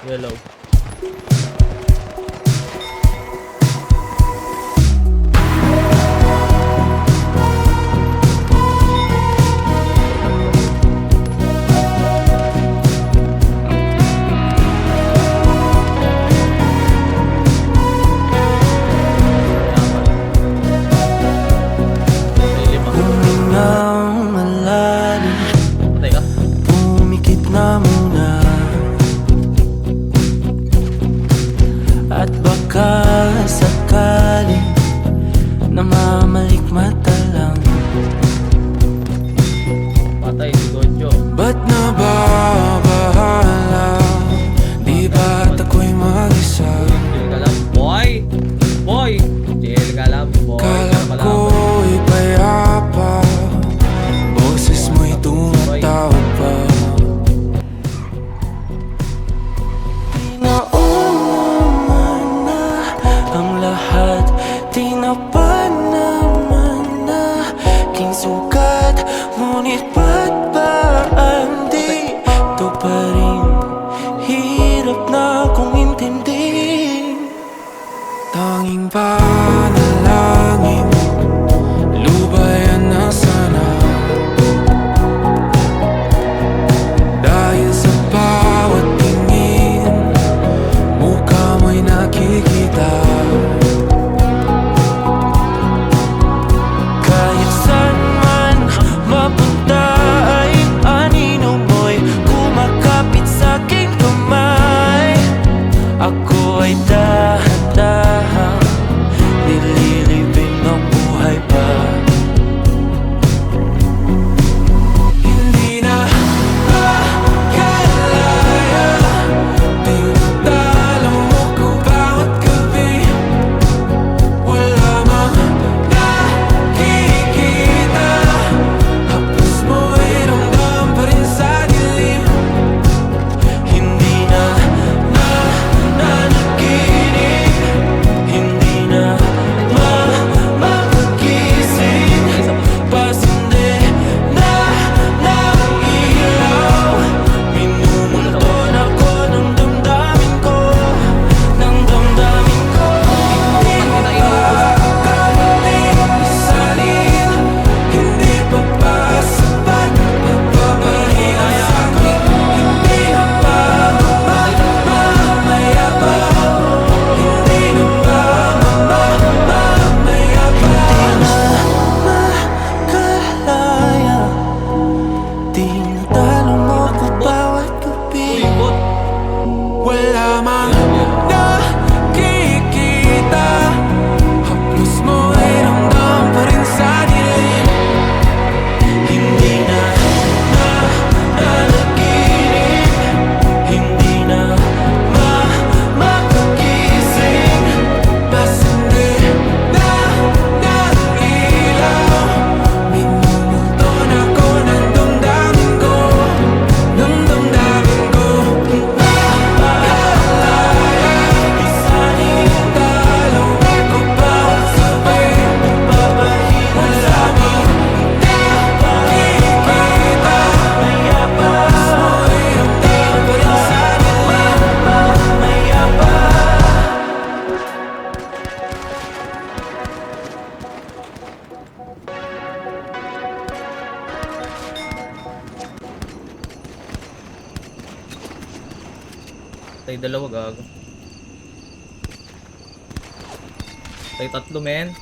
Yellow. At baka sakaling namamalikmata lang. Patay si Gocho. Ba't nababahala? Di ba't ako'y mag-isa? Chill ka lang, boy! Boy! Chill ka lang, boy. Kala ko'y payapa, boses mo'y tumatawag pa. Tinapa naman na aking sugat, ngunit ba't ba di ito pa rin? Hirap na akong intindihin. Tanging panalangin, lubayan na sana. Dahil sa bawat tingin, mukha mo'y nakikita. Ako ay dahan-dahan nililibing ang buhay pa. Hindi na makalaya, tinatalo mo ko bawat gabi. Wala mang nakikita, hapos mo ay ramdam pa rin sa dilim. Hindi na tinatalo mo ko bawat gabi. Wala mang nakikita, haplos mo ay ramdam pa rin sa dilim. Hindi na nanaginip, hindi na makagising. Mas hindi na ilaw, minumulto na ko ng damdamin ko. Tay dalawa gago. Tay tatlo, men.